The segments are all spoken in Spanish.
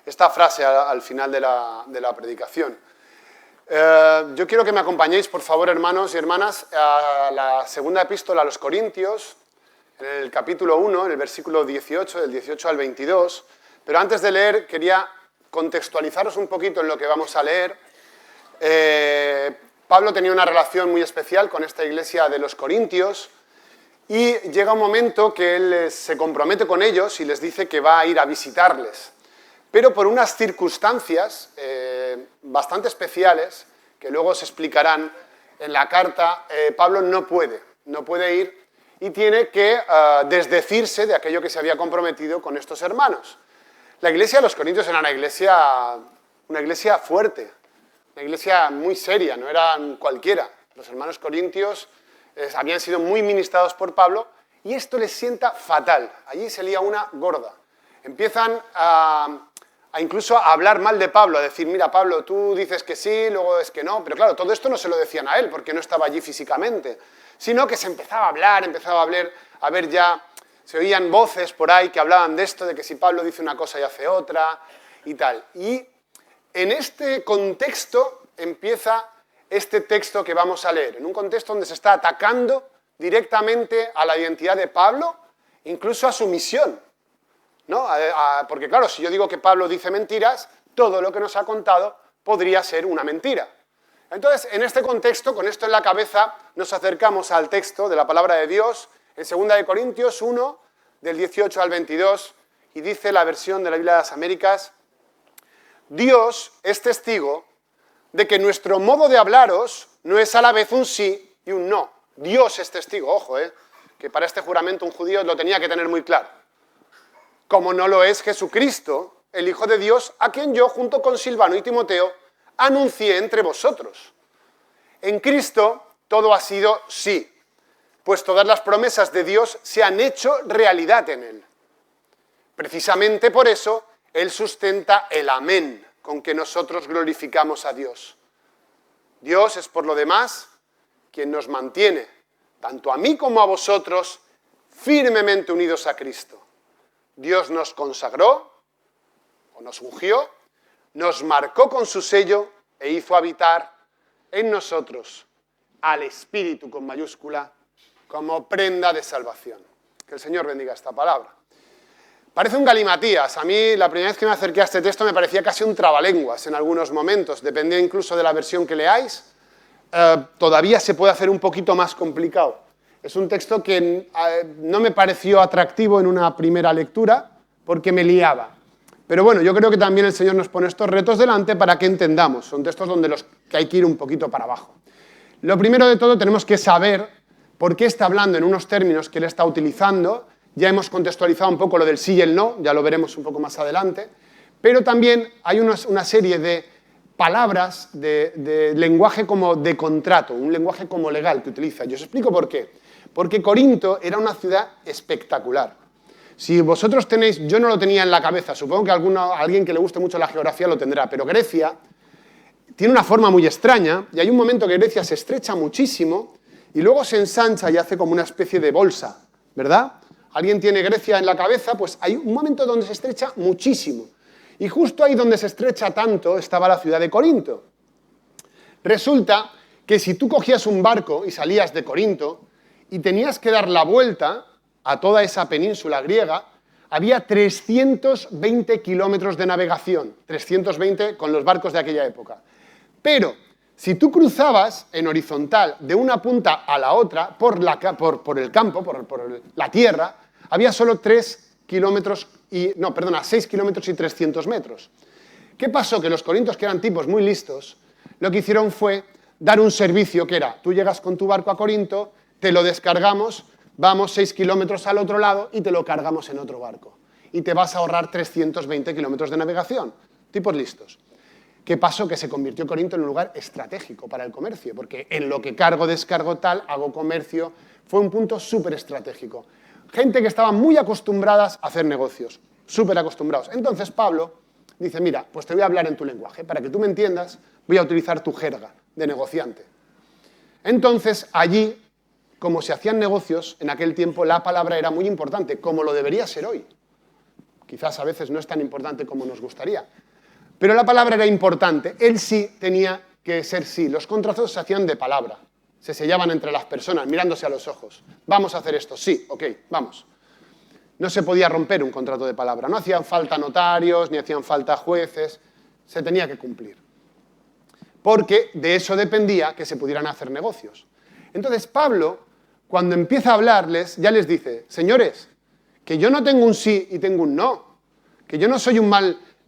esta frase al final de la predicación. Yo quiero que me acompañéis, por favor, hermanos y hermanas, a la segunda epístola a los Corintios, en el capítulo 1, en el versículo 18, del 18 al 22. Pero antes de leer, quería contextualizaros un poquito en lo que vamos a leer. Pablo tenía una relación muy especial con esta iglesia de los Corintios y llega un momento que él se compromete con ellos y les dice que va a ir a visitarles. Pero por unas circunstancias bastante especiales, que luego se explicarán en la carta, Pablo no puede ir y tiene que desdecirse de aquello que se había comprometido con estos hermanos. La iglesia de los Corintios era una iglesia fuerte, una iglesia muy seria, no eran cualquiera. Los hermanos corintios habían sido muy ministrados por Pablo y esto les sienta fatal. Allí se lía una gorda. Empiezan a incluso a hablar mal de Pablo, a decir, mira Pablo, tú dices que sí, luego es que no, pero claro, todo esto no se lo decían a él porque no estaba allí físicamente, sino que se empezaba a ver ya, se oían voces por ahí que hablaban de esto, de que si Pablo dice una cosa y hace otra y tal. Y en este contexto empieza este texto que vamos a leer, en un contexto donde se está atacando directamente a la identidad de Pablo, incluso a su misión. ¿No? Porque claro, si yo digo que Pablo dice mentiras, todo lo que nos ha contado podría ser una mentira. Entonces, en este contexto, con esto en la cabeza, nos acercamos al texto de la palabra de Dios en 2 de Corintios 1, del 18 al 22, y dice la versión de la Biblia de las Américas: Dios es testigo de que nuestro modo de hablaros no es a la vez un sí y un no. Dios es testigo, ojo, que para este juramento un judío lo tenía que tener muy claro. Como no lo es Jesucristo, el Hijo de Dios, a quien yo, junto con Silvano y Timoteo, anuncié entre vosotros. En Cristo todo ha sido sí, pues todas las promesas de Dios se han hecho realidad en Él. Precisamente por eso, Él sustenta el amén con que nosotros glorificamos a Dios. Dios es, por lo demás, quien nos mantiene, tanto a mí como a vosotros, firmemente unidos a Cristo. Dios nos consagró, o nos ungió, nos marcó con su sello e hizo habitar en nosotros al Espíritu con mayúscula como prenda de salvación. Que el Señor bendiga esta palabra. Parece un galimatías. A mí la primera vez que me acerqué a este texto me parecía casi un trabalenguas en algunos momentos. Dependía incluso de la versión que leáis. Todavía se puede hacer un poquito más complicado. Es un texto que no me pareció atractivo en una primera lectura porque me liaba. Pero bueno, yo creo que también el Señor nos pone estos retos delante para que entendamos. Son textos donde que hay que ir un poquito para abajo. Lo primero de todo tenemos que saber por qué está hablando en unos términos que Él está utilizando. Ya hemos contextualizado un poco lo del sí y el no, ya lo veremos un poco más adelante. Pero también hay una serie de palabras de lenguaje como de contrato, un lenguaje como legal que utiliza. Yo os explico por qué. Porque Corinto era una ciudad espectacular. Si vosotros tenéis, yo no lo tenía en la cabeza, supongo que alguien que le guste mucho la geografía lo tendrá, pero Grecia tiene una forma muy extraña y hay un momento que Grecia se estrecha muchísimo y luego se ensancha y hace como una especie de bolsa, ¿verdad? Alguien tiene Grecia en la cabeza, pues hay un momento donde se estrecha muchísimo. Y justo ahí donde se estrecha tanto estaba la ciudad de Corinto. Resulta que si tú cogías un barco y salías de Corinto y tenías que dar la vuelta a toda esa península griega, había 320 kilómetros de navegación, 320 con los barcos de aquella época. Pero si tú cruzabas en horizontal de una punta a la otra por el campo, por la tierra, había solo 6 kilómetros y 300 metros. ¿Qué pasó? Que los corintios, que eran tipos muy listos, lo que hicieron fue dar un servicio que era, tú llegas con tu barco a Corinto, te lo descargamos, vamos 6 kilómetros al otro lado y te lo cargamos en otro barco. Y te vas a ahorrar 320 kilómetros de navegación. Tipos listos. ¿Qué pasó? Que se convirtió Corinto en un lugar estratégico para el comercio, porque en lo que cargo, descargo tal, hago comercio, fue un punto súper estratégico. Gente que estaba muy acostumbradas a hacer negocios, súper acostumbrados. Entonces Pablo dice, mira, pues te voy a hablar en tu lenguaje, para que tú me entiendas, voy a utilizar tu jerga de negociante. Entonces allí, como se hacían negocios, en aquel tiempo la palabra era muy importante, como lo debería ser hoy. Quizás a veces no es tan importante como nos gustaría. Pero la palabra era importante. El sí tenía que ser sí. Los contratos se hacían de palabra. Se sellaban entre las personas, mirándose a los ojos. Vamos a hacer esto. Sí, ok, vamos. No se podía romper un contrato de palabra. No hacían falta notarios, ni hacían falta jueces. Se tenía que cumplir. Porque de eso dependía que se pudieran hacer negocios. Entonces Pablo, cuando empieza a hablarles, ya les dice, señores, que yo no tengo un sí y tengo un no. Que yo no soy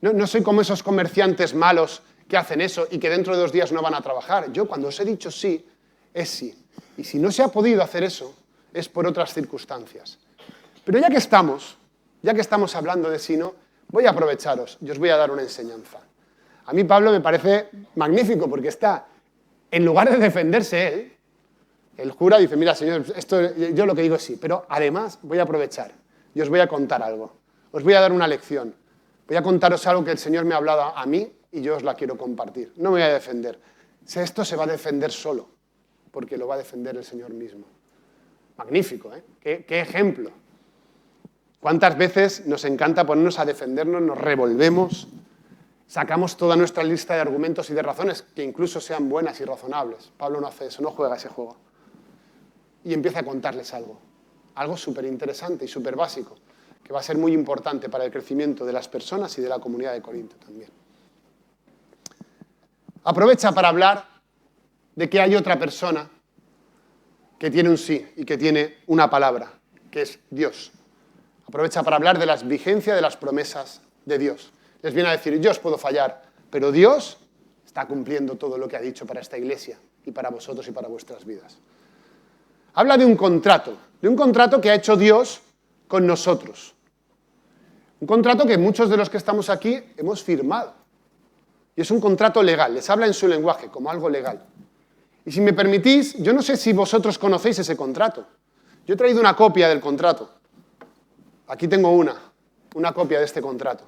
no soy como esos comerciantes malos que hacen eso y que dentro de 2 días no van a trabajar. Yo cuando os he dicho sí, es sí. Y si no se ha podido hacer eso, es por otras circunstancias. Pero ya que estamos hablando de sí, no, voy a aprovecharos y os voy a dar una enseñanza. A mí Pablo me parece magnífico porque está, en lugar de defenderse él jura y dice, mira, señor, yo lo que digo es sí, pero además voy a aprovechar y os voy a contar algo. Os voy a dar una lección. Voy a contaros algo que el Señor me ha hablado a mí y yo os la quiero compartir. No me voy a defender. Esto se va a defender solo, porque lo va a defender el Señor mismo. Magnífico, ¿eh? ¿Qué ejemplo? ¿Cuántas veces nos encanta ponernos a defendernos, nos revolvemos, sacamos toda nuestra lista de argumentos y de razones, que incluso sean buenas y razonables? Pablo no hace eso, no juega ese juego. Y empieza a contarles algo súper interesante y súper básico, que va a ser muy importante para el crecimiento de las personas y de la comunidad de Corinto también. Aprovecha para hablar de que hay otra persona que tiene un sí y que tiene una palabra, que es Dios. Aprovecha para hablar de la vigencia de las promesas de Dios. Les viene a decir, yo os puedo fallar, pero Dios está cumpliendo todo lo que ha dicho para esta iglesia y para vosotros y para vuestras vidas. Habla de un contrato que ha hecho Dios con nosotros. Un contrato que muchos de los que estamos aquí hemos firmado. Y es un contrato legal, les habla en su lenguaje, como algo legal. Y si me permitís, yo no sé si vosotros conocéis ese contrato. Yo he traído una copia del contrato. Aquí tengo una copia de este contrato.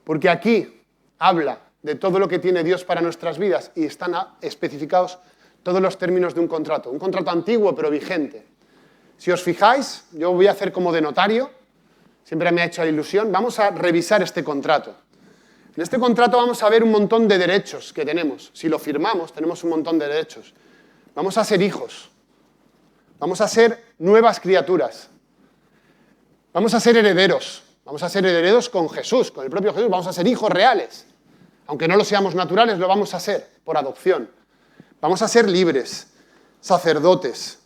Porque aquí habla de todo lo que tiene Dios para nuestras vidas y están especificados todos los términos de un contrato. Un contrato antiguo pero vigente. Si os fijáis, yo voy a hacer como de notario, siempre me ha hecho la ilusión, vamos a revisar este contrato. En este contrato vamos a ver un montón de derechos que tenemos. Si lo firmamos, tenemos un montón de derechos. Vamos a ser hijos. Vamos a ser nuevas criaturas. Vamos a ser herederos. Vamos a ser herederos con Jesús, con el propio Jesús. Vamos a ser hijos reales. Aunque no lo seamos naturales, lo vamos a ser por adopción. Vamos a ser libres, sacerdotes.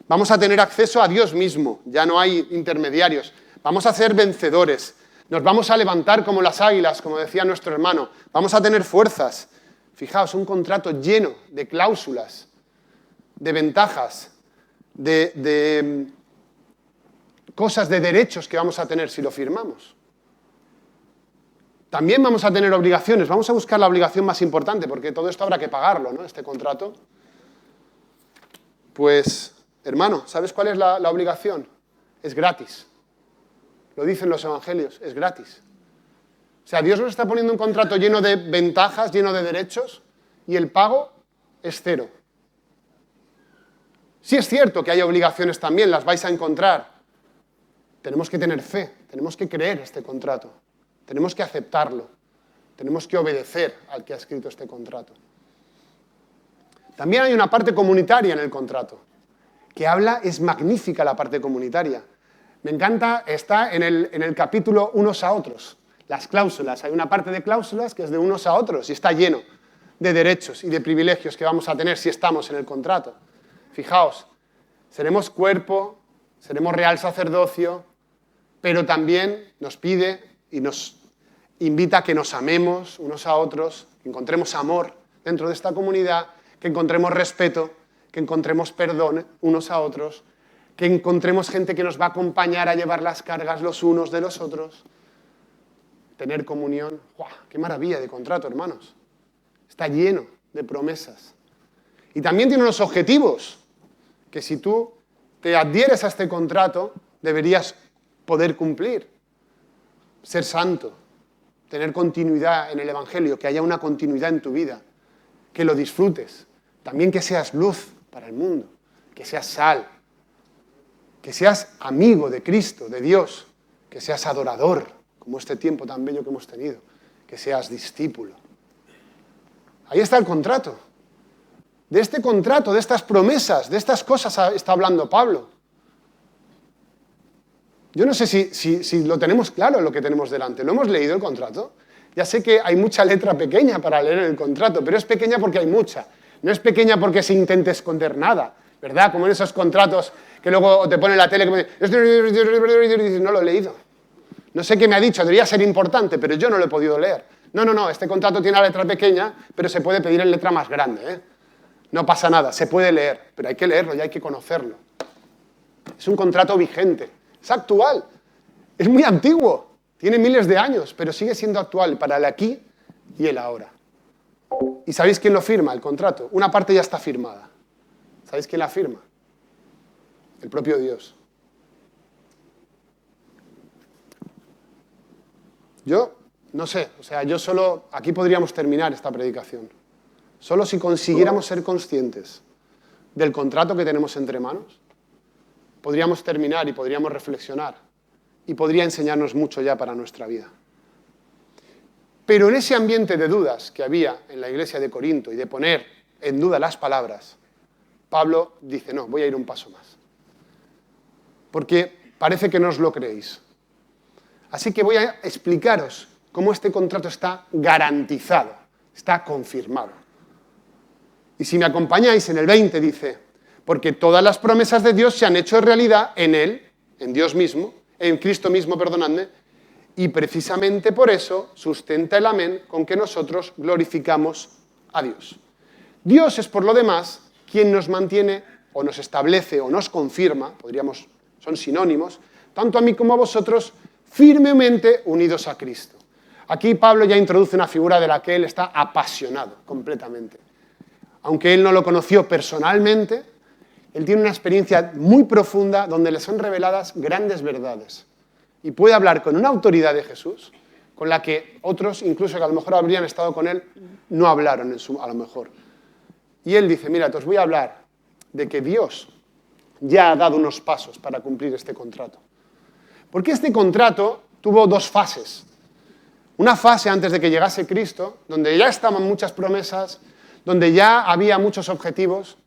Vamos a tener acceso a Dios mismo. Ya no hay intermediarios. Vamos a ser vencedores. Nos vamos a levantar como las águilas, como decía nuestro hermano. Vamos a tener fuerzas. Fijaos, un contrato lleno de cláusulas, de ventajas, de cosas, de derechos que vamos a tener si lo firmamos. También vamos a tener obligaciones. Vamos a buscar la obligación más importante, porque todo esto habrá que pagarlo, ¿no? Este contrato. Pues, hermano, ¿sabes cuál es la obligación? Es gratis. Lo dicen los evangelios, es gratis. O sea, Dios nos está poniendo un contrato lleno de ventajas, lleno de derechos, y el pago es cero. Sí es cierto que hay obligaciones también, las vais a encontrar. Tenemos que tener fe, tenemos que creer este contrato, tenemos que aceptarlo, tenemos que obedecer al que ha escrito este contrato. También hay una parte comunitaria en el contrato, que es magnífica la parte comunitaria. Me encanta, está en el capítulo unos a otros, las cláusulas. Hay una parte de cláusulas que es de unos a otros y está lleno de derechos y de privilegios que vamos a tener si estamos en el contrato. Fijaos, seremos cuerpo, seremos real sacerdocio, pero también nos pide y nos invita a que nos amemos unos a otros, que encontremos amor dentro de esta comunidad, que encontremos respeto, que encontremos perdón unos a otros, que encontremos gente que nos va a acompañar a llevar las cargas los unos de los otros. Tener comunión. ¡Guau! ¡Qué maravilla de contrato, hermanos! Está lleno de promesas. Y también tiene unos objetivos que si tú te adhieres a este contrato, deberías poder cumplir. Ser santo, tener continuidad en el Evangelio, que haya una continuidad en tu vida, que lo disfrutes. También que seas luz para el mundo, que seas sal, que seas amigo de Cristo, de Dios, que seas adorador, como este tiempo tan bello que hemos tenido, que seas discípulo. Ahí está el contrato. De este contrato, de estas promesas, de estas cosas está hablando Pablo. Yo no sé si lo tenemos claro lo que tenemos delante. ¿Lo hemos leído el contrato? Ya sé que hay mucha letra pequeña para leer el contrato, pero es pequeña porque hay mucha. No es pequeña porque se intente esconder nada, ¿verdad? Como en esos contratos que luego te pone la tele que dices, no lo he leído. No sé qué me ha dicho, debería ser importante, pero yo no lo he podido leer. No, este contrato tiene la letra pequeña, pero se puede pedir en letra más grande, ¿eh? No pasa nada, se puede leer, pero hay que leerlo y hay que conocerlo. Es un contrato vigente, es actual, es muy antiguo, tiene miles de años, pero sigue siendo actual para el aquí y el ahora. ¿Y sabéis quién lo firma, el contrato? Una parte ya está firmada. ¿Sabéis quién la firma? El propio Dios. Yo no sé, yo solo, aquí podríamos terminar esta predicación. Solo si consiguiéramos ser conscientes del contrato que tenemos entre manos, podríamos terminar y podríamos reflexionar y podría enseñarnos mucho ya para nuestra vida. Pero en ese ambiente de dudas que había en la iglesia de Corinto y de poner en duda las palabras, Pablo dice, no, voy a ir un paso más. Porque parece que no os lo creéis. Así que voy a explicaros cómo este contrato está garantizado, está confirmado. Y si me acompañáis, en el 20 dice, porque todas las promesas de Dios se han hecho realidad en Él, en Dios mismo, en Cristo mismo, perdonadme, y precisamente por eso sustenta el amén con que nosotros glorificamos a Dios. Dios es, por lo demás, quien nos mantiene o nos establece o nos confirma, son sinónimos, tanto a mí como a vosotros, firmemente unidos a Cristo. Aquí Pablo ya introduce una figura de la que él está apasionado completamente. Aunque él no lo conoció personalmente, él tiene una experiencia muy profunda donde le son reveladas grandes verdades. Y puede hablar con una autoridad de Jesús, con la que otros, incluso que a lo mejor habrían estado con él, no hablaron a lo mejor. Y él dice, mira, te os voy a hablar de que Dios ya ha dado unos pasos para cumplir este contrato. Porque este contrato tuvo dos fases. Una fase antes de que llegase Cristo, donde ya estaban muchas promesas, donde ya había muchos objetivos,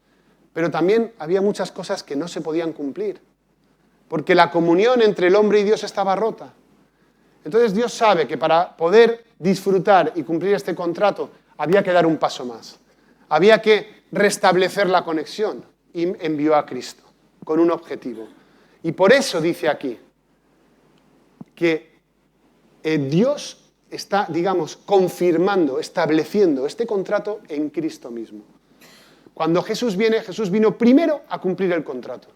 pero también había muchas cosas que no se podían cumplir, porque la comunión entre el hombre y Dios estaba rota. Entonces Dios sabe que para poder disfrutar y cumplir este contrato había que dar un paso más. Había que restablecer la conexión y envió a Cristo con un objetivo. Y por eso dice aquí que Dios está, confirmando, estableciendo este contrato en Cristo mismo. Cuando Jesús vino primero a cumplir el contrato.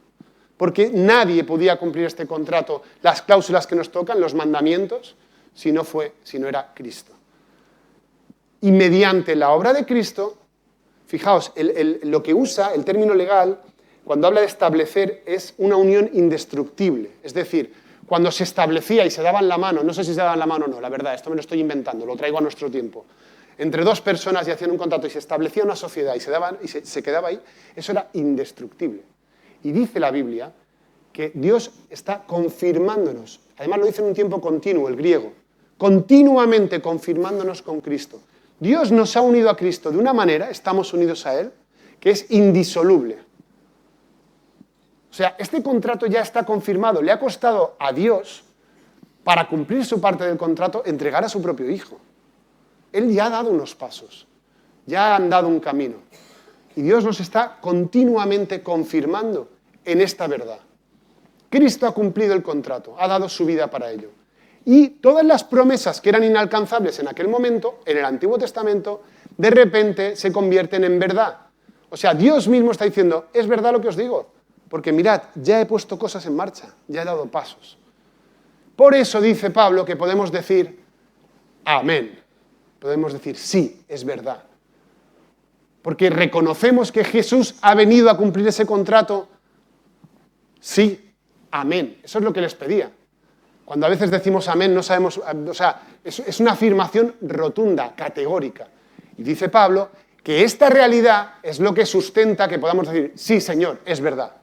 Porque nadie podía cumplir este contrato, las cláusulas que nos tocan, los mandamientos, si no era Cristo. Y mediante la obra de Cristo, fijaos, lo que usa el término legal, cuando habla de establecer, es una unión indestructible. Es decir, cuando se establecía y se daban la mano, no sé si se daban la mano o no, la verdad, esto me lo estoy inventando, lo traigo a nuestro tiempo, entre dos personas y hacían un contrato y se establecía una sociedad y se quedaba ahí, eso era indestructible. Y dice la Biblia que Dios está confirmándonos, además lo dice en un tiempo continuo, el griego, continuamente confirmándonos con Cristo. Dios nos ha unido a Cristo de una manera, estamos unidos a Él, que es indisoluble. O sea, este contrato ya está confirmado. Le ha costado a Dios, para cumplir su parte del contrato, entregar a su propio Hijo. Él ya ha dado unos pasos, ya ha andado un camino. Y Dios nos está continuamente confirmando en esta verdad. Cristo ha cumplido el contrato, ha dado su vida para ello. Y todas las promesas que eran inalcanzables en aquel momento, en el Antiguo Testamento, de repente se convierten en verdad. O sea, Dios mismo está diciendo, es verdad lo que os digo. Porque mirad, ya he puesto cosas en marcha, ya he dado pasos. Por eso dice Pablo que podemos decir amén. Podemos decir sí, es verdad. Porque reconocemos que Jesús ha venido a cumplir ese contrato. Sí, amén. Eso es lo que les pedía. Cuando a veces decimos amén, no sabemos, es una afirmación rotunda, categórica. Y dice Pablo que esta realidad es lo que sustenta que podamos decir, sí, Señor, es verdad.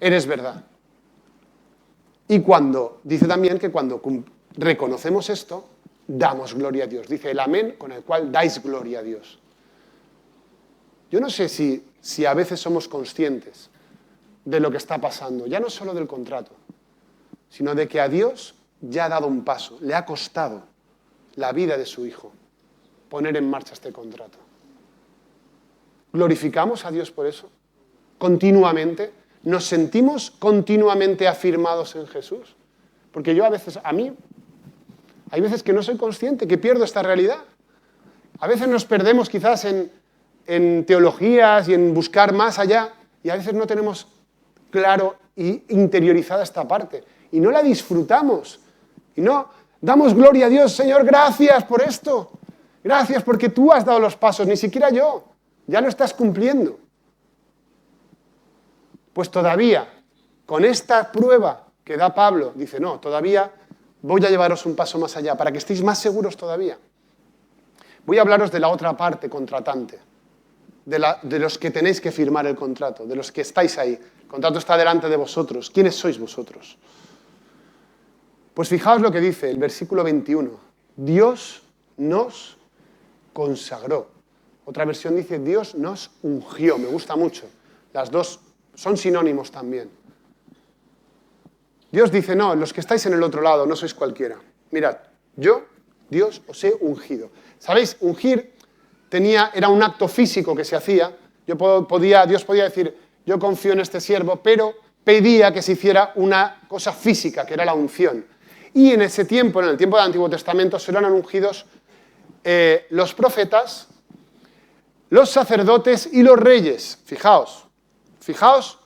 Eres verdad. Y dice también que cuando reconocemos esto, damos gloria a Dios. Dice el amén con el cual dais gloria a Dios. Yo no sé si a veces somos conscientes de lo que está pasando, ya no solo del contrato, sino de que a Dios ya ha dado un paso, le ha costado la vida de su hijo poner en marcha este contrato. ¿Glorificamos a Dios por eso? Continuamente. ¿Nos sentimos continuamente afirmados en Jesús? Porque yo hay veces que no soy consciente, que pierdo esta realidad. A veces nos perdemos quizás en teologías y en buscar más allá, y a veces no tenemos claro y interiorizada esta parte, y no la disfrutamos, y no damos gloria a Dios. Señor, gracias por esto, gracias porque tú has dado los pasos, ni siquiera yo, ya lo estás cumpliendo. Pues todavía, con esta prueba que da Pablo, dice, no, todavía voy a llevaros un paso más allá, para que estéis más seguros todavía. Voy a hablaros de la otra parte contratante, de los que tenéis que firmar el contrato, de los que estáis ahí. El contrato está delante de vosotros. ¿Quiénes sois vosotros? Pues fijaos lo que dice el versículo 21. Dios nos consagró. Otra versión dice, Dios nos ungió. Me gusta mucho. Las dos son sinónimos también. Dios dice, no, los que estáis en el otro lado, no sois cualquiera. Mirad, yo, Dios, os he ungido. ¿Sabéis? Ungir era un acto físico que se hacía. Dios podía decir, yo confío en este siervo, pero pedía que se hiciera una cosa física, que era la unción. Y en ese tiempo, en el tiempo del Antiguo Testamento, solo eran ungidos los profetas, los sacerdotes y los reyes. Fijaos,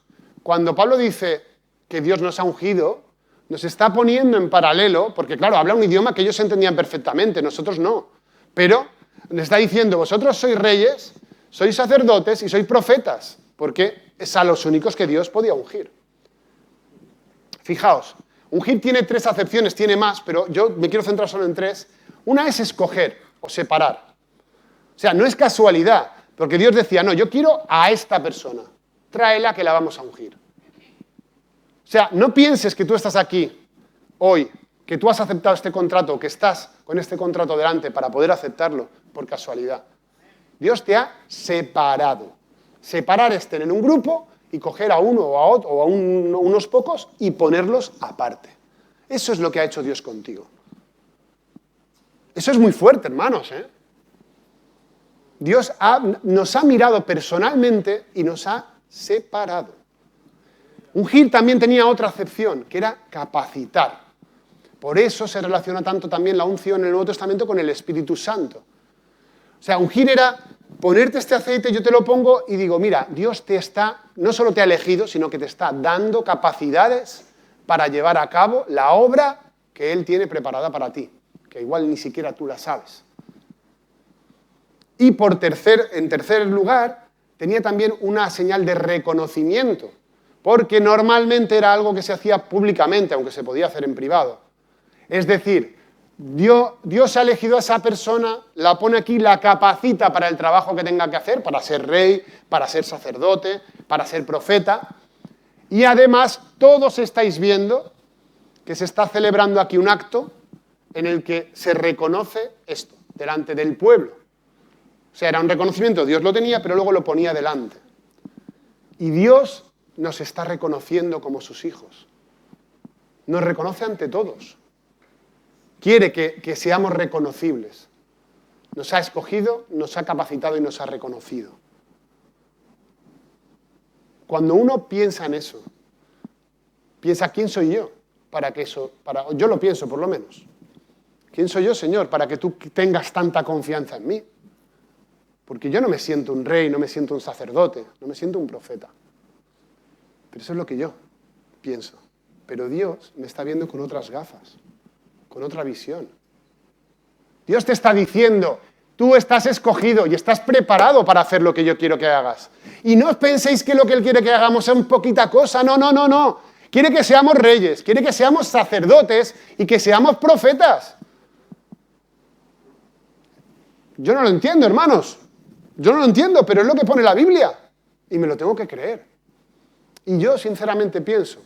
cuando Pablo dice que Dios nos ha ungido, nos está poniendo en paralelo, porque claro, habla un idioma que ellos entendían perfectamente, nosotros no. Pero le está diciendo, vosotros sois reyes, sois sacerdotes y sois profetas, porque es a los únicos que Dios podía ungir. Fijaos, ungir tiene 3 acepciones, tiene más, pero yo me quiero centrar solo en 3. Una es escoger o separar. O sea, no es casualidad, porque Dios decía, no, yo quiero a esta persona, tráela que la vamos a ungir. O sea, no pienses que tú estás aquí hoy, que tú has aceptado este contrato, que estás con este contrato delante para poder aceptarlo por casualidad. Dios te ha separado. Separar es tener un grupo y coger a uno o a otro, o a unos pocos y ponerlos aparte. Eso es lo que ha hecho Dios contigo. Eso es muy fuerte, hermanos, ¿eh? Dios nos ha mirado personalmente y nos ha separado. Ungir también tenía otra acepción, que era capacitar. Por eso se relaciona tanto también la unción en el Nuevo Testamento con el Espíritu Santo. O sea, ungir era ponerte este aceite, yo te lo pongo y digo, mira, Dios no solo te ha elegido, sino que te está dando capacidades para llevar a cabo la obra que Él tiene preparada para ti, que igual ni siquiera tú la sabes. Y en tercer lugar, tenía también una señal de reconocimiento, porque normalmente era algo que se hacía públicamente, aunque se podía hacer en privado. Es decir, Dios ha elegido a esa persona, la pone aquí, la capacita para el trabajo que tenga que hacer, para ser rey, para ser sacerdote, para ser profeta. Y además, todos estáis viendo que se está celebrando aquí un acto en el que se reconoce esto, delante del pueblo. O sea, era un reconocimiento, Dios lo tenía, pero luego lo ponía delante. Y Dios nos está reconociendo como sus hijos. Nos reconoce ante todos. Quiere que seamos reconocibles. Nos ha escogido, nos ha capacitado y nos ha reconocido. Cuando uno piensa en eso, piensa, ¿quién soy yo? Yo lo pienso, por lo menos. ¿Quién soy yo, Señor, para que tú tengas tanta confianza en mí? Porque yo no me siento un rey, no me siento un sacerdote, no me siento un profeta. Pero eso es lo que yo pienso. Pero Dios me está viendo con otras gafas, con otra visión. Dios te está diciendo, tú estás escogido y estás preparado para hacer lo que yo quiero que hagas. Y no penséis que lo que Él quiere que hagamos es un poquita cosa, no. Quiere que seamos reyes, quiere que seamos sacerdotes y que seamos profetas. Yo no lo entiendo, hermanos. Yo no lo entiendo, pero es lo que pone la Biblia. Y me lo tengo que creer. Y yo sinceramente pienso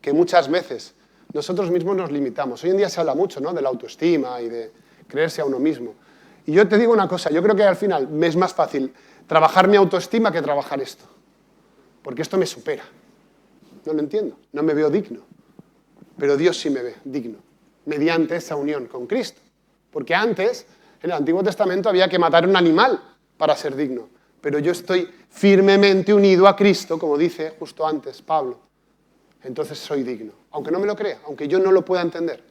que muchas veces nosotros mismos nos limitamos. Hoy en día se habla mucho, ¿no?, de la autoestima y de creerse a uno mismo. Y yo te digo una cosa, yo creo que al final me es más fácil trabajar mi autoestima que trabajar esto. Porque esto me supera. No lo entiendo, no me veo digno. Pero Dios sí me ve digno, mediante esa unión con Cristo. Porque antes, en el Antiguo Testamento, había que matar un animal para ser digno. Pero yo estoy firmemente unido a Cristo, como dice justo antes Pablo. Entonces soy digno, aunque no me lo crea, aunque yo no lo pueda entender.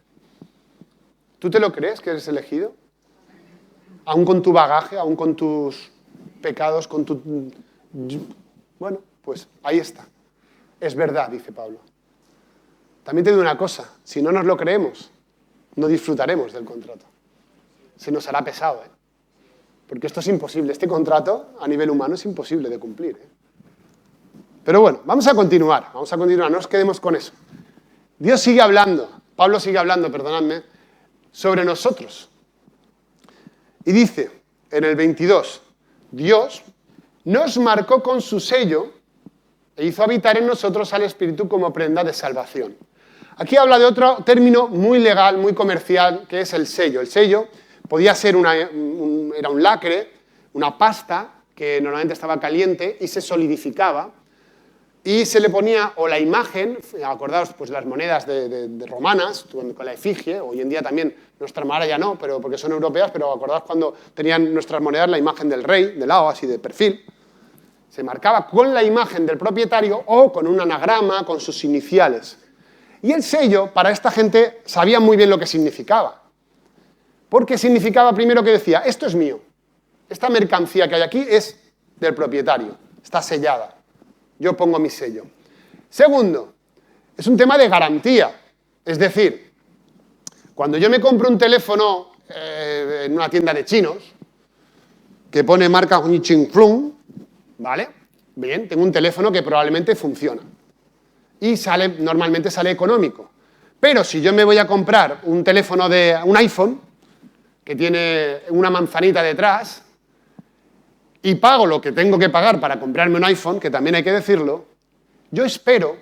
¿Tú te lo crees que eres elegido? Aún con tu bagaje, aún con tus pecados, con tu... Bueno, pues ahí está. Es verdad, dice Pablo. También te digo una cosa, si no nos lo creemos, no disfrutaremos del contrato. Se nos hará pesado, ¿eh? Porque esto es imposible, este contrato a nivel humano es imposible de cumplir, ¿eh? Pero bueno, vamos a continuar, no nos quedemos con eso. Dios sigue hablando, Pablo sigue hablando, perdonadme, sobre nosotros. Y dice, en el 22, Dios nos marcó con su sello e hizo habitar en nosotros al Espíritu como prenda de salvación. Aquí habla de otro término muy legal, muy comercial, que es el sello. El sello podía ser era un lacre, una pasta que normalmente estaba caliente y se solidificaba y se le ponía o la imagen, acordaos pues las monedas de romanas, con la efigie, hoy en día también, nuestra moneda ya no, pero porque son europeas, pero acordaos cuando tenían nuestras monedas la imagen del rey, de lado, así de perfil, se marcaba con la imagen del propietario o con un anagrama, con sus iniciales. Y el sello, para esta gente, sabía muy bien lo que significaba. Porque significaba primero que decía, esto es mío, esta mercancía que hay aquí es del propietario, está sellada. Yo pongo mi sello. Segundo, es un tema de garantía. Es decir, cuando yo me compro un teléfono en una tienda de chinos, que pone marca Huichingflung, ¿vale? Bien, tengo un teléfono que probablemente funciona. Y normalmente sale económico. Pero si yo me voy a comprar un teléfono un iPhone, que tiene una manzanita detrás, y pago lo que tengo que pagar para comprarme un iPhone, que también hay que decirlo, yo espero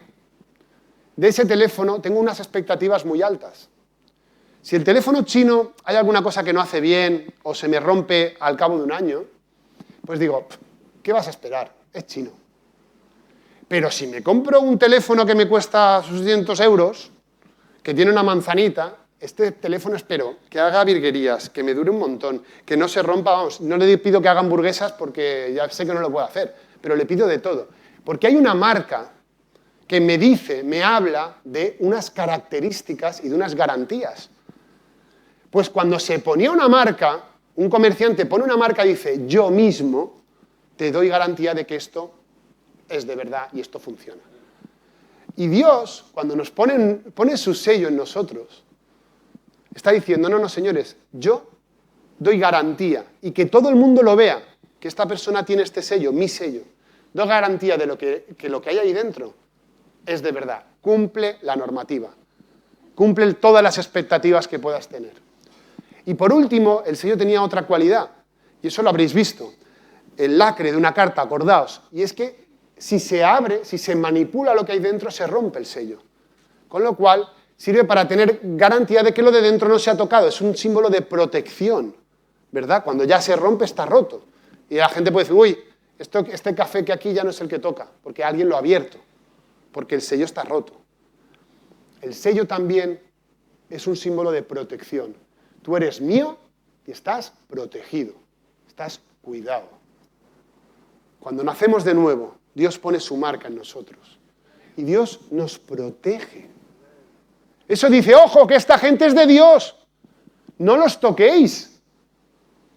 de ese teléfono, tengo unas expectativas muy altas. Si el teléfono chino hay alguna cosa que no hace bien o se me rompe al cabo de un año, pues digo, ¿qué vas a esperar? Es chino. Pero si me compro un teléfono que me cuesta sus 200 euros, que tiene una manzanita, este teléfono espero que haga virguerías, que me dure un montón, que no se rompa, vamos, no le pido que haga hamburguesas porque ya sé que no lo puedo hacer, pero le pido de todo. Porque hay una marca que me dice, me habla de unas características y de unas garantías. Pues cuando se ponía una marca, un comerciante pone una marca y dice, yo mismo te doy garantía de que esto es de verdad y esto funciona. Y Dios, cuando nos pone su sello en nosotros, está diciendo, no, señores, yo doy garantía y que todo el mundo lo vea, que esta persona tiene este sello, mi sello. Doy garantía de que lo que hay ahí dentro es de verdad, cumple la normativa, cumple todas las expectativas que puedas tener. Y por último, el sello tenía otra cualidad, y eso lo habréis visto, el lacre de una carta, acordaos, y es que si se abre, si se manipula lo que hay dentro, se rompe el sello. Con lo cual, sirve para tener garantía de que lo de dentro no se ha tocado. Es un símbolo de protección, ¿verdad? Cuando ya se rompe, está roto. Y la gente puede decir, uy, este café que aquí ya no es el que toca, porque alguien lo ha abierto, porque el sello está roto. El sello también es un símbolo de protección. Tú eres mío y estás protegido, estás cuidado. Cuando nacemos de nuevo, Dios pone su marca en nosotros. Y Dios nos protege. Eso dice, ojo, que esta gente es de Dios. No los toquéis.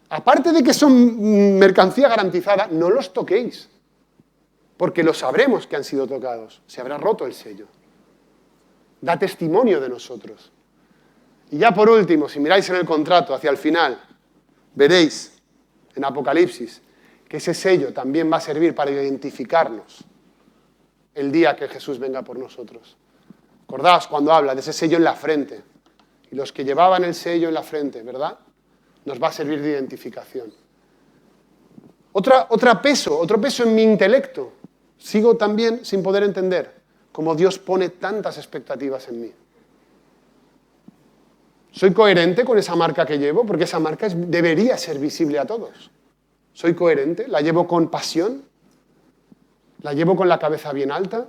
Aparte de que son mercancía garantizada, no los toquéis. Porque lo sabremos que han sido tocados. Se habrá roto el sello. Da testimonio de nosotros. Y ya por último, si miráis en el contrato hacia el final, veréis en Apocalipsis que ese sello también va a servir para identificarnos el día que Jesús venga por nosotros. Acordaos cuando habla de ese sello en la frente. Y los que llevaban el sello en la frente, ¿verdad? Nos va a servir de identificación. Otro peso en mi intelecto. Sigo también sin poder entender cómo Dios pone tantas expectativas en mí. ¿Soy coherente con esa marca que llevo? Porque esa marca debería ser visible a todos. ¿Soy coherente? ¿La llevo con pasión? ¿La llevo con la cabeza bien alta?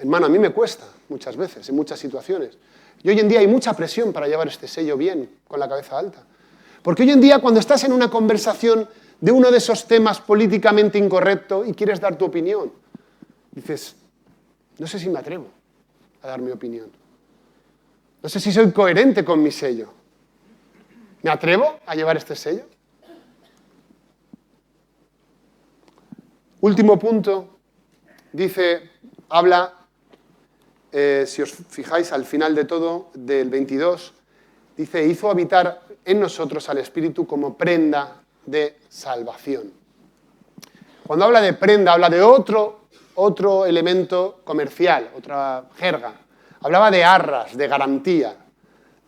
Hermano, a mí me cuesta muchas veces, en muchas situaciones. Y hoy en día hay mucha presión para llevar este sello bien, con la cabeza alta. Porque hoy en día, cuando estás en una conversación de uno de esos temas políticamente incorrecto y quieres dar tu opinión, dices, no sé si me atrevo a dar mi opinión. No sé si soy coherente con mi sello. ¿Me atrevo a llevar este sello? Último punto, habla, si os fijáis al final de todo, del 22, dice, hizo habitar en nosotros al Espíritu como prenda de salvación. Cuando habla de prenda, habla de otro elemento comercial, otra jerga. Hablaba de arras, de garantía,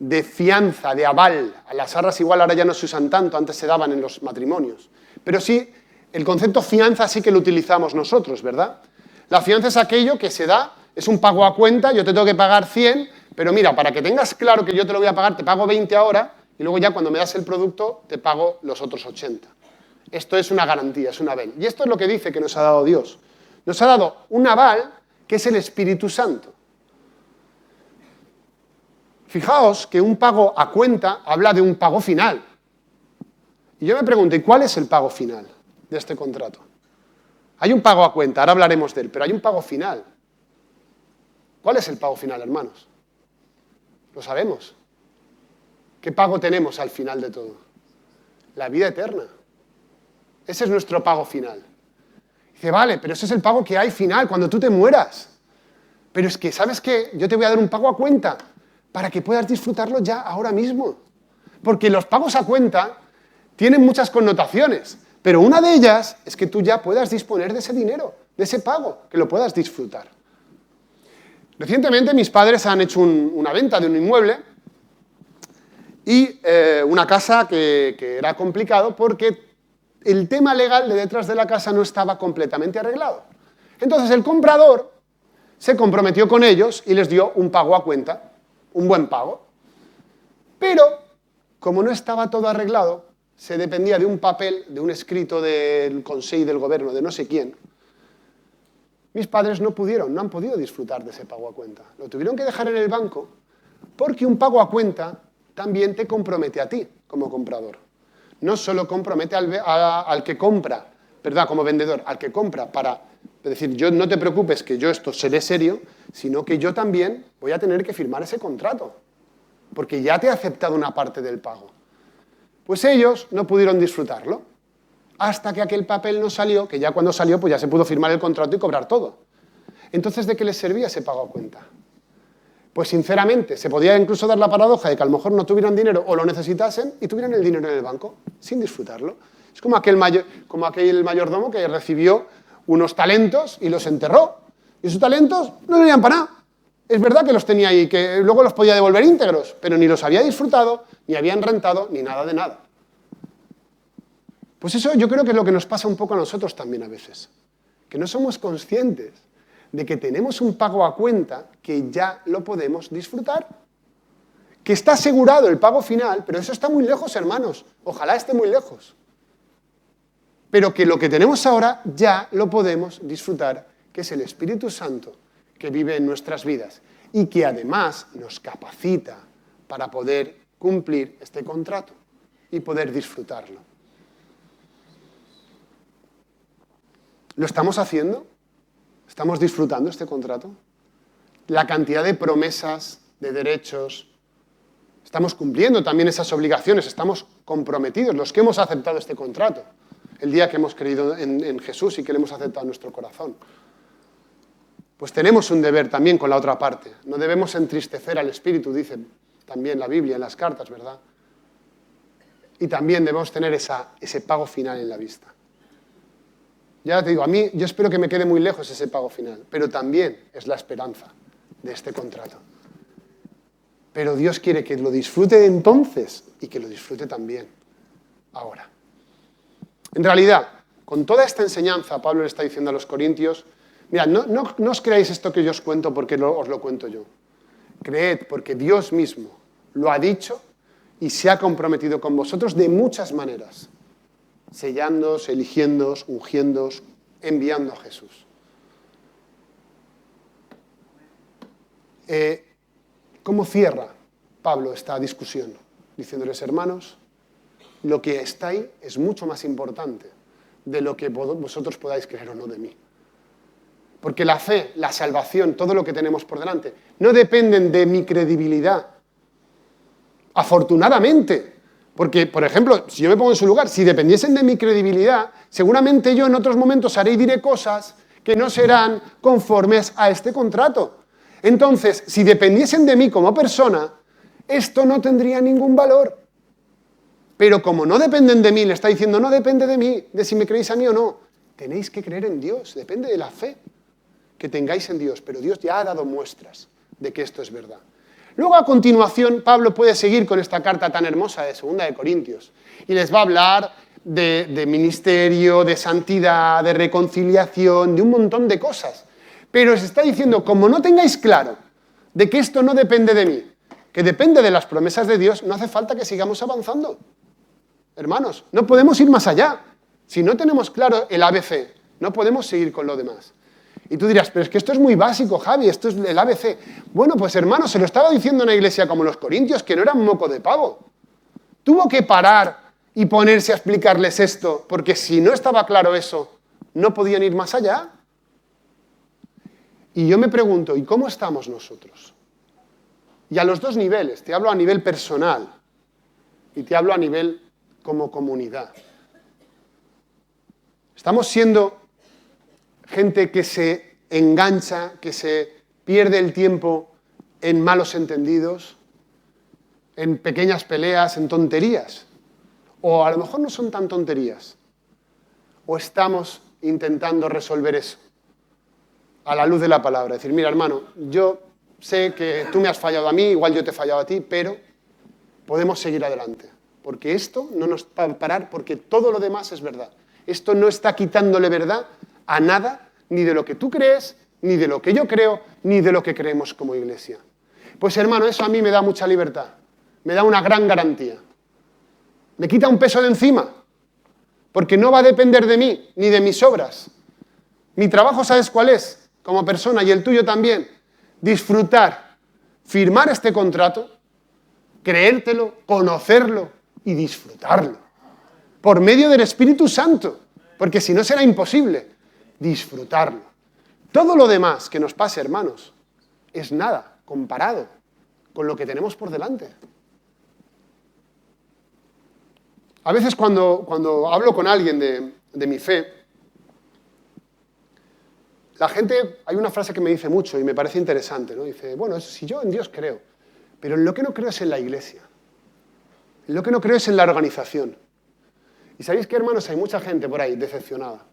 de fianza, de aval. Las arras igual ahora ya no se usan tanto, antes se daban en los matrimonios. Pero sí, el concepto fianza sí que lo utilizamos nosotros, ¿verdad? La fianza es aquello que se da, es un pago a cuenta, yo te tengo que pagar 100, pero mira, para que tengas claro que yo te lo voy a pagar, te pago 20 ahora, y luego ya cuando me das el producto, te pago los otros 80. Esto es una garantía, es un aval. Y esto es lo que dice que nos ha dado Dios. Nos ha dado un aval que es el Espíritu Santo. Fijaos que un pago a cuenta habla de un pago final. Y yo me pregunto, ¿y cuál es el pago final de este contrato? Hay un pago a cuenta, ahora hablaremos de él, pero hay un pago final. ¿Cuál es el pago final, hermanos? Lo sabemos. ¿Qué pago tenemos al final de todo? La vida eterna. Ese es nuestro pago final. Dice, vale, pero ese es el pago que hay final, cuando tú te mueras. Pero es que, ¿sabes qué? Yo te voy a dar un pago a cuenta para que puedas disfrutarlo ya ahora mismo. Porque los pagos a cuenta tienen muchas connotaciones, pero una de ellas es que tú ya puedas disponer de ese dinero, de ese pago, que lo puedas disfrutar. Recientemente mis padres han hecho una venta de un inmueble y una casa que era complicado porque el tema legal de detrás de la casa no estaba completamente arreglado. Entonces el comprador se comprometió con ellos y les dio un pago a cuenta, un buen pago. Pero, como no estaba todo arreglado, se dependía de un papel, de un escrito del Consejo del Gobierno, de no sé quién. Mis padres no han podido disfrutar de ese pago a cuenta. Lo tuvieron que dejar en el banco porque un pago a cuenta también te compromete a ti como comprador. No solo compromete al que compra, ¿verdad? Como vendedor, al que compra para decir, yo no te preocupes que yo esto seré serio, sino que yo también voy a tener que firmar ese contrato, porque ya te he aceptado una parte del pago. Pues ellos no pudieron disfrutarlo, hasta que aquel papel no salió, que ya cuando salió pues ya se pudo firmar el contrato y cobrar todo. Entonces, ¿de qué les servía ese pago a cuenta? Pues sinceramente, se podía incluso dar la paradoja de que a lo mejor no tuvieran dinero o lo necesitasen y tuvieran el dinero en el banco, sin disfrutarlo. Es como aquel mayordomo que recibió unos talentos y los enterró. Y esos talentos no servían para nada. Es verdad que los tenía ahí, que luego los podía devolver íntegros, pero ni los había disfrutado, ni habían rentado, ni nada de nada. Pues eso yo creo que es lo que nos pasa un poco a nosotros también a veces. Que no somos conscientes de que tenemos un pago a cuenta que ya lo podemos disfrutar. Que está asegurado el pago final, pero eso está muy lejos, hermanos. Ojalá esté muy lejos. Pero que lo que tenemos ahora ya lo podemos disfrutar, que es el Espíritu Santo que vive en nuestras vidas y que además nos capacita para poder cumplir este contrato y poder disfrutarlo. ¿Lo estamos haciendo? ¿Estamos disfrutando este contrato? La cantidad de promesas, de derechos. Estamos cumpliendo también esas obligaciones, estamos comprometidos, los que hemos aceptado este contrato, el día que hemos creído en Jesús y que le hemos aceptado en nuestro corazón. Pues tenemos un deber también con la otra parte. No debemos entristecer al Espíritu, dice también la Biblia en las cartas, ¿verdad? Y también debemos tener ese pago final en la vista. Ya te digo, yo espero que me quede muy lejos ese pago final, pero también es la esperanza de este contrato. Pero Dios quiere que lo disfrute entonces y que lo disfrute también ahora. En realidad, con toda esta enseñanza, Pablo le está diciendo a los corintios, mirad, no os creáis esto que yo os cuento porque os lo cuento yo. Creed porque Dios mismo lo ha dicho y se ha comprometido con vosotros de muchas maneras, sellándoos, eligiéndoos, ungiéndoos, enviando a Jesús. ¿Cómo cierra Pablo esta discusión? Diciéndoles, hermanos, lo que está ahí es mucho más importante de lo que vosotros podáis creer o no de mí. Porque la fe, la salvación, todo lo que tenemos por delante, no dependen de mi credibilidad. Afortunadamente. Porque, por ejemplo, si yo me pongo en su lugar, si dependiesen de mi credibilidad, seguramente yo en otros momentos haré y diré cosas que no serán conformes a este contrato. Entonces, si dependiesen de mí como persona, esto no tendría ningún valor. Pero como no dependen de mí, le está diciendo, no depende de mí, de si me creéis a mí o no. Tenéis que creer en Dios, depende de la fe que tengáis en Dios. Pero Dios ya ha dado muestras de que esto es verdad. Luego, a continuación, Pablo puede seguir con esta carta tan hermosa de 2 de Corintios y les va a hablar de ministerio, de santidad, de reconciliación, de un montón de cosas. Pero os está diciendo, como no tengáis claro de que esto no depende de mí, que depende de las promesas de Dios, no hace falta que sigamos avanzando. Hermanos, no podemos ir más allá. Si no tenemos claro el ABC, no podemos seguir con lo demás. Y tú dirás, pero es que esto es muy básico, Javi, esto es el ABC. Bueno, pues hermanos, se lo estaba diciendo una iglesia como los Corintios, que no era un moco de pavo. Tuvo que parar y ponerse a explicarles esto, porque si no estaba claro eso, no podían ir más allá. Y yo me pregunto, ¿y cómo estamos nosotros? Y a los dos niveles, te hablo a nivel personal y te hablo a nivel como comunidad. Estamos siendo gente que se engancha, que se pierde el tiempo en malos entendidos, en pequeñas peleas, en tonterías. O a lo mejor no son tan tonterías. O estamos intentando resolver eso a la luz de la palabra. Decir, mira, hermano, yo sé que tú me has fallado a mí, igual yo te he fallado a ti, pero podemos seguir adelante. Porque esto no nos va a parar, porque todo lo demás es verdad. Esto no está quitándole verdad a nada, ni de lo que tú crees, ni de lo que yo creo, ni de lo que creemos como iglesia. Pues hermano, eso a mí me da mucha libertad, me da una gran garantía. Me quita un peso de encima, porque no va a depender de mí, ni de mis obras. Mi trabajo, ¿sabes cuál es? Como persona, y el tuyo también, disfrutar, firmar este contrato, creértelo, conocerlo y disfrutarlo. Por medio del Espíritu Santo, porque si no será imposible disfrutarlo. Todo lo demás que nos pase, hermanos, es nada comparado con lo que tenemos por delante. A veces cuando hablo con alguien de mi fe, la gente, hay una frase que me dice mucho y me parece interesante, ¿no? Dice, bueno, si yo en Dios creo, pero en lo que no creo es en la iglesia. En lo que no creo es en la organización. Y sabéis que, hermanos, hay mucha gente por ahí decepcionada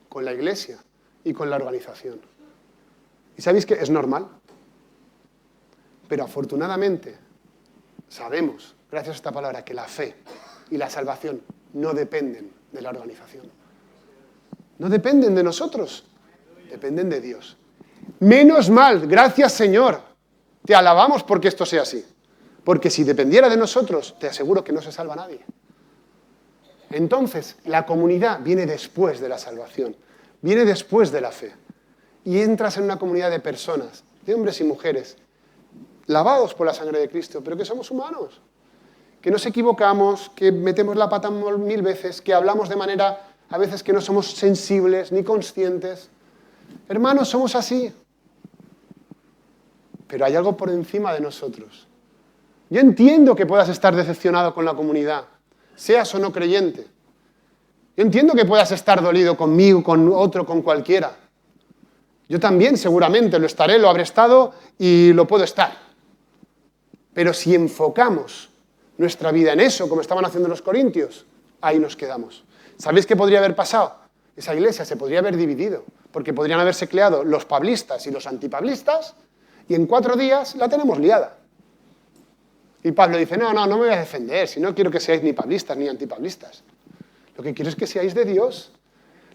con la iglesia y con la organización. Y sabéis que es normal. Pero afortunadamente sabemos, gracias a esta palabra, que la fe y la salvación no dependen de la organización. No dependen de nosotros, dependen de Dios. Menos mal, gracias Señor, te alabamos porque esto sea así. Porque si dependiera de nosotros, te aseguro que no se salva nadie. Entonces, la comunidad viene después de la salvación, viene después de la fe. Y entras en una comunidad de personas, de hombres y mujeres, lavados por la sangre de Cristo, pero que somos humanos, que nos equivocamos, que metemos la pata 1000 veces, que hablamos de manera a veces que no somos sensibles ni conscientes. Hermanos, somos así. Pero hay algo por encima de nosotros. Yo entiendo que puedas estar decepcionado con la comunidad, seas o no creyente. Yo entiendo que puedas estar dolido conmigo, con otro, con cualquiera. Yo también seguramente lo estaré, lo habré estado y lo puedo estar. Pero si enfocamos nuestra vida en eso, como estaban haciendo los corintios, ahí nos quedamos. ¿Sabéis qué podría haber pasado? Esa iglesia se podría haber dividido, porque podrían haberse creado los pablistas y los antipablistas, y en 4 días la tenemos liada. Y Pablo dice, no me voy a defender, si no quiero que seáis ni pablistas ni antipablistas. Lo que quiero es que seáis de Dios.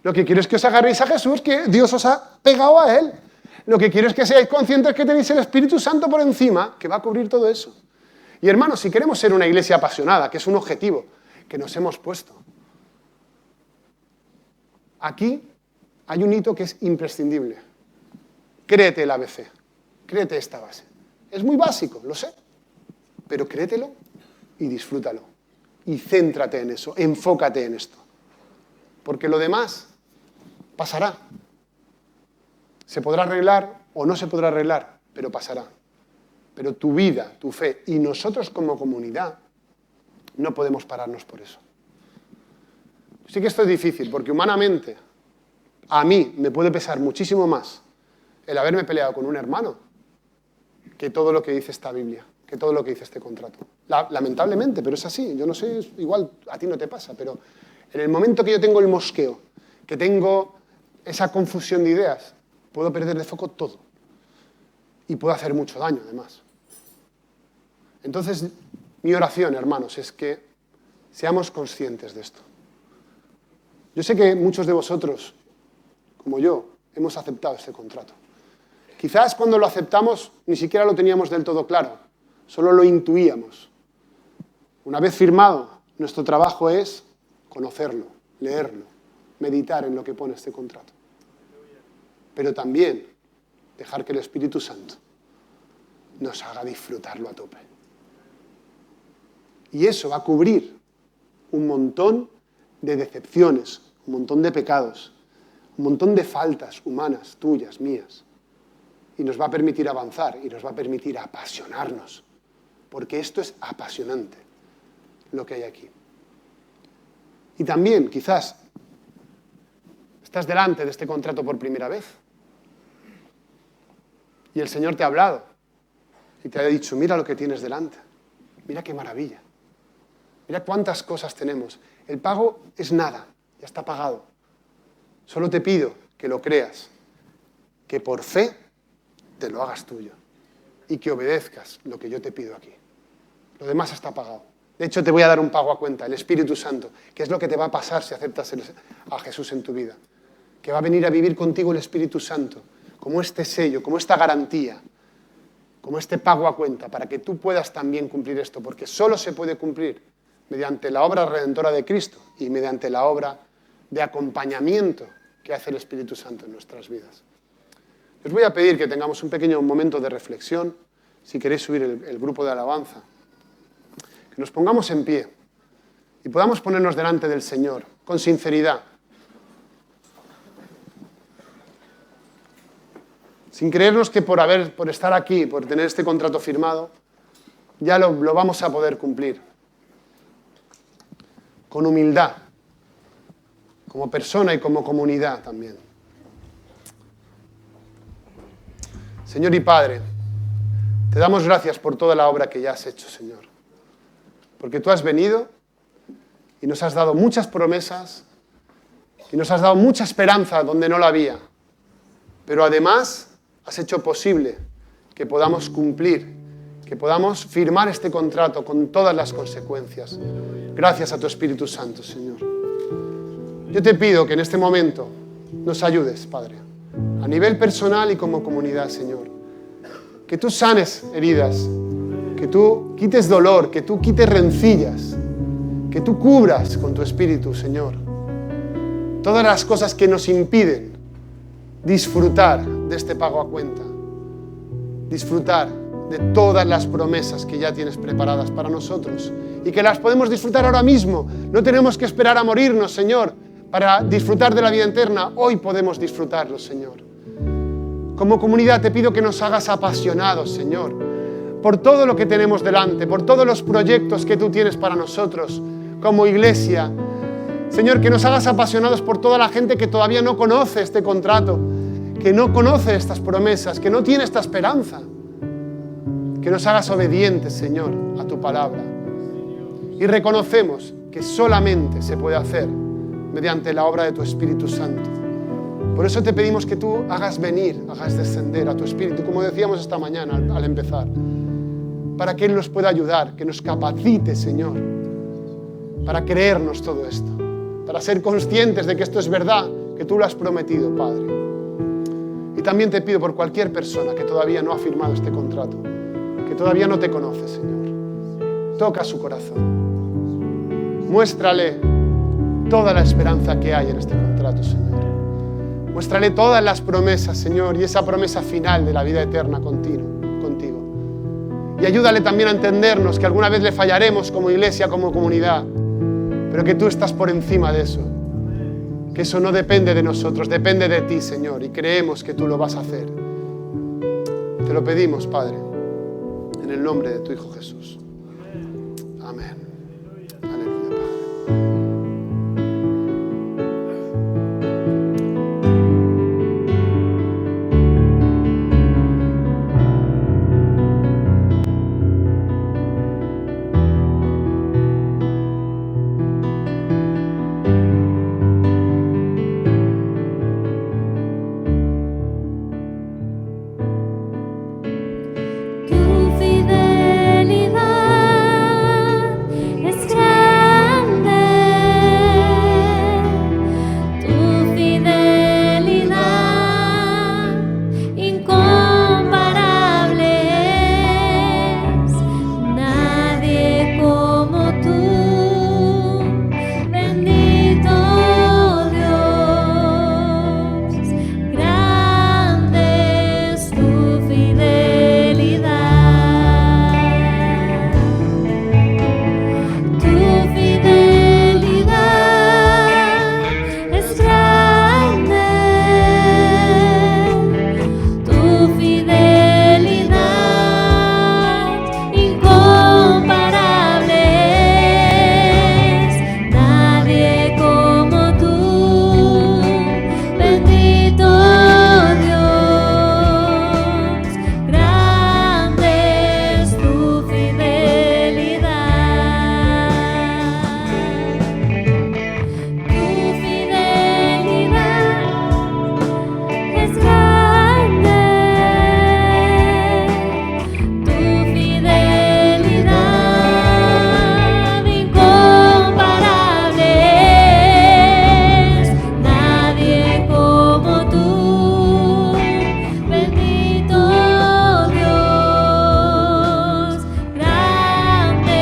Lo que quiero es que os agarréis a Jesús, que Dios os ha pegado a Él. Lo que quiero es que seáis conscientes que tenéis el Espíritu Santo por encima, que va a cubrir todo eso. Y hermanos, si queremos ser una iglesia apasionada, que es un objetivo que nos hemos puesto, aquí hay un hito que es imprescindible. Créete el ABC, créete esta base. Es muy básico, lo sé, pero créetelo y disfrútalo. Y céntrate en eso, enfócate en esto. Porque lo demás pasará. Se podrá arreglar o no se podrá arreglar, pero pasará. Pero tu vida, tu fe y nosotros como comunidad no podemos pararnos por eso. Sí que esto es difícil, porque humanamente a mí me puede pesar muchísimo más el haberme peleado con un hermano que todo lo que dice esta Biblia, que todo lo que dice este contrato. Lamentablemente, pero es así. Yo no sé, igual a ti no te pasa, pero en el momento que yo tengo el mosqueo, que tengo esa confusión de ideas, puedo perder de foco todo. Y puedo hacer mucho daño, además. Entonces, mi oración, hermanos, es que seamos conscientes de esto. Yo sé que muchos de vosotros, como yo, hemos aceptado este contrato. Quizás cuando lo aceptamos ni siquiera lo teníamos del todo claro, solo lo intuíamos. Una vez firmado, nuestro trabajo es conocerlo, leerlo, meditar en lo que pone este contrato. Pero también dejar que el Espíritu Santo nos haga disfrutarlo a tope. Y eso va a cubrir un montón de decepciones, un montón de pecados, un montón de faltas humanas, tuyas, mías. Y nos va a permitir avanzar y nos va a permitir apasionarnos. Porque esto es apasionante, lo que hay aquí. Y también, quizás, estás delante de este contrato por primera vez. Y el Señor te ha hablado y te ha dicho, mira lo que tienes delante. Mira qué maravilla. Mira cuántas cosas tenemos. El pago es nada, ya está pagado. Solo te pido que lo creas, que por fe te lo hagas tuyo y que obedezcas lo que yo te pido aquí. Lo demás está pagado. De hecho, te voy a dar un pago a cuenta, el Espíritu Santo, que es lo que te va a pasar si aceptas a Jesús en tu vida. Que va a venir a vivir contigo el Espíritu Santo, como este sello, como esta garantía, como este pago a cuenta, para que tú puedas también cumplir esto, porque solo se puede cumplir mediante la obra redentora de Cristo y mediante la obra de acompañamiento que hace el Espíritu Santo en nuestras vidas. Os voy a pedir que tengamos un pequeño momento de reflexión, si queréis subir el grupo de alabanza, que nos pongamos en pie y podamos ponernos delante del Señor con sinceridad, sin creernos que por estar aquí, por tener este contrato firmado, ya lo vamos a poder cumplir. Con humildad, como persona y como comunidad también. Señor y Padre, te damos gracias por toda la obra que ya has hecho, Señor. Porque tú has venido y nos has dado muchas promesas y nos has dado mucha esperanza donde no la había. Pero además has hecho posible que podamos cumplir, que podamos firmar este contrato con todas las consecuencias. Gracias a tu Espíritu Santo, Señor. Yo te pido que en este momento nos ayudes, Padre, a nivel personal y como comunidad, Señor. Que tú sanes heridas, que tú quites dolor, que tú quites rencillas, que tú cubras con tu Espíritu, Señor, todas las cosas que nos impiden disfrutar de este pago a cuenta, disfrutar de todas las promesas que ya tienes preparadas para nosotros y que las podemos disfrutar ahora mismo. No tenemos que esperar a morirnos, Señor, para disfrutar de la vida eterna. Hoy podemos disfrutarlo, Señor. Como comunidad te pido que nos hagas apasionados, Señor, por todo lo que tenemos delante, por todos los proyectos que tú tienes para nosotros como iglesia. Señor, que nos hagas apasionados por toda la gente que todavía no conoce este contrato, que no conoce estas promesas, que no tiene esta esperanza. Que nos hagas obedientes, Señor, a tu palabra. Y reconocemos que solamente se puede hacer mediante la obra de tu Espíritu Santo. Por eso te pedimos que tú hagas venir, hagas descender a tu Espíritu, como decíamos esta mañana al empezar, para que Él nos pueda ayudar, que nos capacite, Señor, para creernos todo esto, para ser conscientes de que esto es verdad, que tú lo has prometido, Padre. Y también te pido por cualquier persona que todavía no ha firmado este contrato, que todavía no te conoce, Señor. toca su corazón. Muéstrale toda la esperanza que hay en este contrato, Señor. Muéstrale todas las promesas, Señor, y esa promesa final de la vida eterna contigo. Y ayúdale también a entendernos que alguna vez le fallaremos como iglesia, como comunidad, pero que tú estás por encima de eso. Que eso no depende de nosotros, depende de ti, Señor, y creemos que tú lo vas a hacer. Te lo pedimos, Padre, en el nombre de tu Hijo Jesús. Amén. Aleluya, Padre. Tu fidelidad es grande, tu fidelidad incomparable es, nadie como tú, bendito Dios, grande es tu fidelidad. Tu fidelidad es grande, tu fidelidad incomparable es, nadie como tú, bendito Dios, grande es tu fidelidad. Tu fidelidad es grande, tu fidelidad incomparable es, nadie como tú, bendito Dios, grande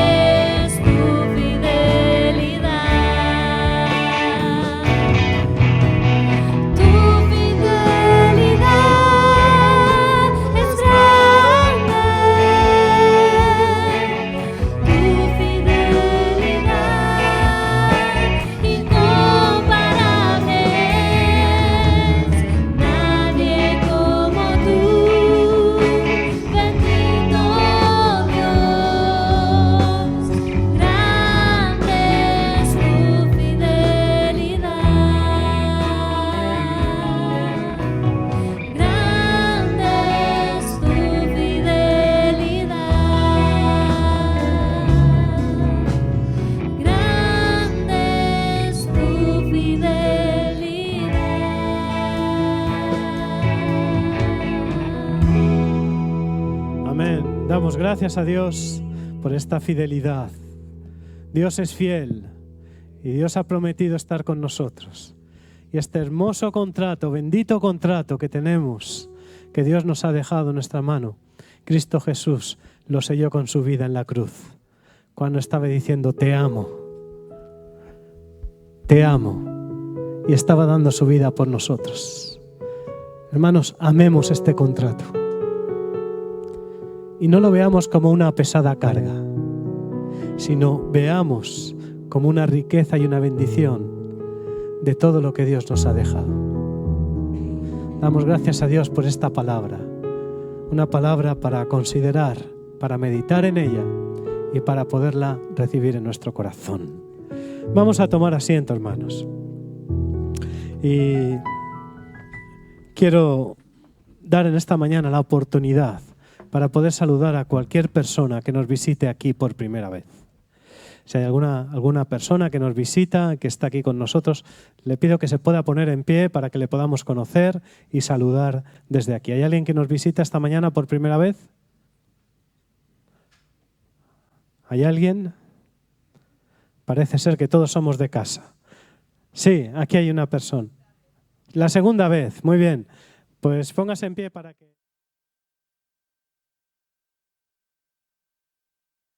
es tu fidelidad. Tu fidelidad es grande, tu fidelidad incomparable es, nadie como tú, bendito Dios, grande es tu fidelidad, grande es tu fidelidad, grande es tu fidelidad. Amén. Damos gracias a Dios por esta fidelidad. Dios es fiel y Dios ha prometido estar con nosotros. Y este hermoso contrato, bendito contrato que tenemos, que Dios nos ha dejado en nuestra mano, Cristo Jesús lo selló con su vida en la cruz, cuando estaba diciendo te amo, y estaba dando su vida por nosotros. Hermanos, amemos este contrato y no lo veamos como una pesada carga, sino veamos como una riqueza y una bendición de todo lo que Dios nos ha dejado. Damos gracias a Dios por esta palabra, una palabra para considerar, para meditar en ella y para poderla recibir en nuestro corazón. Vamos a tomar asiento, hermanos. Y quiero dar en esta mañana la oportunidad para poder saludar a cualquier persona que nos visite aquí por primera vez. Si hay alguna persona que nos visita, que está aquí con nosotros, le pido que se pueda poner en pie para que le podamos conocer y saludar desde aquí. ¿Hay alguien que nos visita esta mañana por primera vez? ¿Hay alguien? Parece ser que todos somos de casa. Sí, aquí hay una persona. La segunda vez, muy bien. Pues póngase en pie para que...